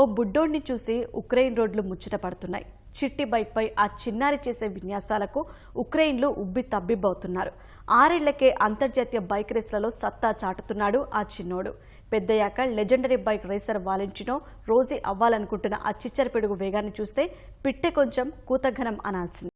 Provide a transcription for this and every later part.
ఓ బుడ్డోడ్ని చూసి ఉక్రెయిన్ రోడ్లు ముచ్చట పడుతున్నాయి. చిట్టి బైక్పై ఆ చిన్నారి చేసే విన్యాసాలకు ఉక్రెయిన్లు ఉబ్బి తబ్బిబ్బవుతున్నారు. 6 ఏళ్లకే అంతర్జాతీయ బైక్ రేస్లలో సత్తా చాటుతున్నాడు ఆ చిన్నోడు. పెద్దయ్యాక లెజెండరీ బైక్ రేసర్ వాలెంటినో రోజీ అవ్వాలనుకుంటున్న ఆ చిచ్చర పిడుగు వేగాన్ని చూస్తే పిట్టె కొంచెం కూతఘనం అనాల్సింది.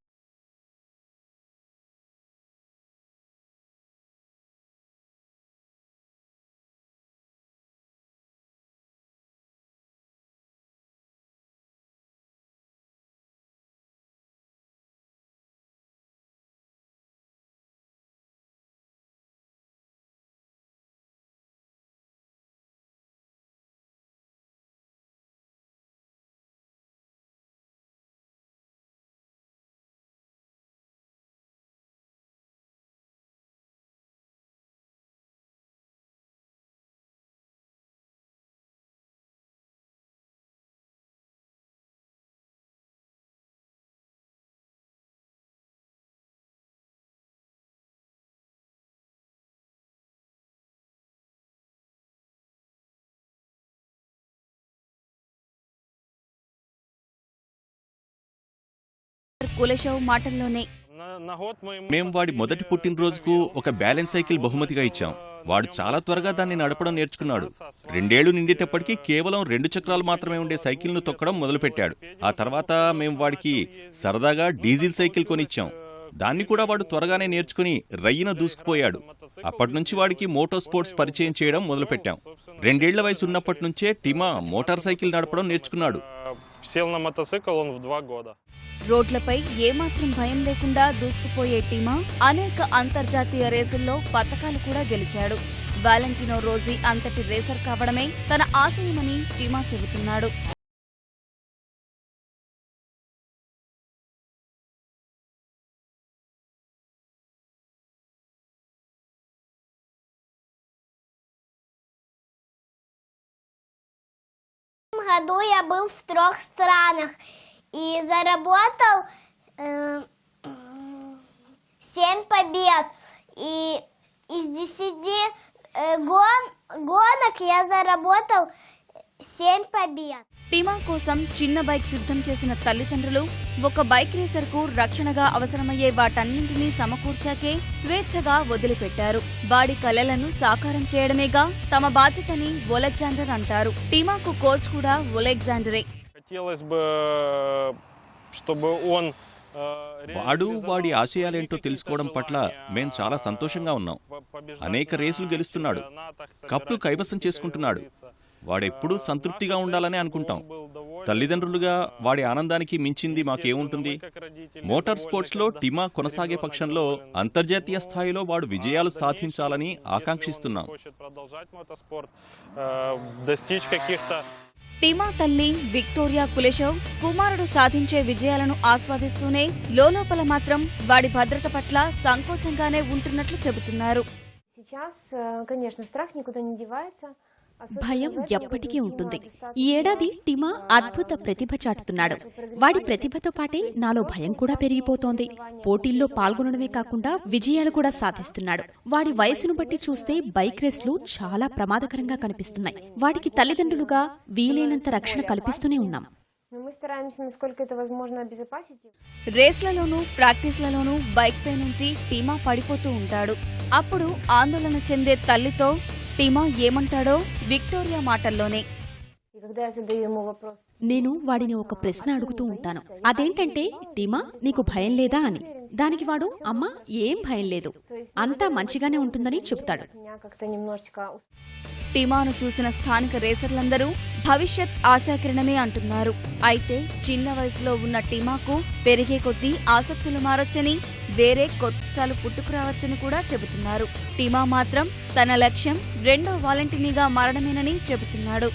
కులశవ్ మాటల్లోనే మేం వాడి మొదటి పుట్టినరోజుకు ఒక బ్యాలెన్స్ సైకిల్ బహుమతిగా ఇచ్చాం. వాడు చాలా త్వరగా దాన్ని నడపడం నేర్చుకున్నాడు. 2 ఏళ్లు నిండేటప్పటికీ కేవలం 2 చక్రాలు మాత్రమే ఉండే సైకిల్ను తొక్కడం మొదలుపెట్టాడు. ఆ తర్వాత మేం వాడికి సరదాగా డీజిల్ సైకిల్ కొనిచ్చాం. దాన్ని కూడా వాడు త్వరగానే నేర్చుకుని రయ్యిన దూసుకుపోయాడు. అప్పటినుంచి వాడికి మోటార్ స్పోర్ట్స్ పరిచయం చేయడం మొదలుపెట్టాం. 2 ఏళ్ల వయసు ఉన్నప్పటి నుంచే టిమా మోటార్ సైకిల్ నడపడం నేర్చుకున్నాడు. రోడ్లపై ఏమాత్రం భయం లేకుండా దూసుకుపోయే టిమా అనేక అంతర్జాతీయ రేసుల్లో పతకాలు కూడా గెలిచాడు. వాలెంటినో రోజీ అంతటి రేసర్ కావడమే తన ఆశయమని టిమా చెబుతున్నాడు. году я был в 3 странах и заработал 7 побед. И из 10 гонок я заработал 7 побед. టిమా కోసం చిన్న బైక్ సిద్ధం చేసిన తల్లిదండ్రులు ఒక బైక్ రేసర్కు రక్షణగా అవసరమయ్యే వాటన్నింటినీ సమకూర్చాకే స్వేచ్ఛగా వదిలిపెట్టారు. వాడి కలలను సాకారం చేయడమేగా తమ బాధ్యతని ఒలెగ్జాండర్ అంటారు. టిమాకు కోచ్ కూడా ఒలెగ్జాండరే. వాడు వాడి ఆశయాలేంటో తెలుసుకోవడం పట్ల మేం చాలా సంతోషంగా ఉన్నాం. అనేక రేసులు గెలుస్తున్నాడు, కప్లు కైవసం చేసుకుంటున్నాడు. వాడెప్పుడూ సంతృప్తిగా ఉండాలని అనుకుంటాం. తల్లిదండ్రులుగా వాడి ఆనందానికి మించింది మాకేముంటుంది? మోటార్ స్పోర్ట్స్ లో టిమా కొనసాగే పక్షంలో అంతర్జాతీయ స్థాయిలో వాడు విజయాలు సాధించాలని ఆకాంక్షిస్తున్నాం. టిమా తల్లి విక్టోరియా కులశవ్ కుమారుడు సాధించే విజయాలను ఆస్వాదిస్తూనే లోలోపల మాత్రం వాడి భద్రత పట్ల సంకోచంగానే ఉంటున్నట్లు చెబుతున్నారు. భయం ఎప్పటికీ ఉంటుంది. ఈ ఏడాది టిమా అద్భుత ప్రతిభ చాటుతున్నాడు. వాడి ప్రతిభతో పాటే నాలో భయం కూడా పెరిగిపోతోంది. పోటీల్లో పాల్గొనడమే కాకుండా విజయాలు కూడా సాధిస్తున్నాడు. వాడి వయసును బట్టి చూస్తే బైక్ రేస్లు చాలా ప్రమాదకరంగా కనిపిస్తున్నాయి. వాడికి తల్లిదండ్రులుగా వీలైనంత రక్షణ కల్పిస్తూనే ఉన్నాం. రేస్లలోనూ ప్రాక్టీస్లలోనూ బైక్ పై నుంచి టిమా పడిపోతూ ఉంటాడు. అప్పుడు ఆందోళన చెందే తల్లితో టిమా ఏమంటాడో విక్టోరియా మాటల్లోనే. నేను వాడిని ఒక ప్రశ్న అడుగుతూ ఉంటాను. అదేంటంటే, టిమా నీకు భయం లేదా అని. దానికి వాడు అమ్మా ఏం భయం లేదు, అంతా మంచిగానే ఉంటుందని చెబుతాడు. టిమాను చూసిన స్థానిక రేసర్లందరూ భవిష్యత్ ఆశాకిరణమే అంటున్నారు. అయితే చిన్న వయసులో ఉన్న టిమాకు పెరిగే కొద్దీ ఆసక్తులు మారొచ్చని, వేరే కొత్త స్టాలు పుట్టుకురావచ్చని కూడా చెబుతున్నారు. టిమా మాత్రం తన లక్ష్యం 2వ వాలెంటినీగా మారడమేనని చెబుతున్నాడు.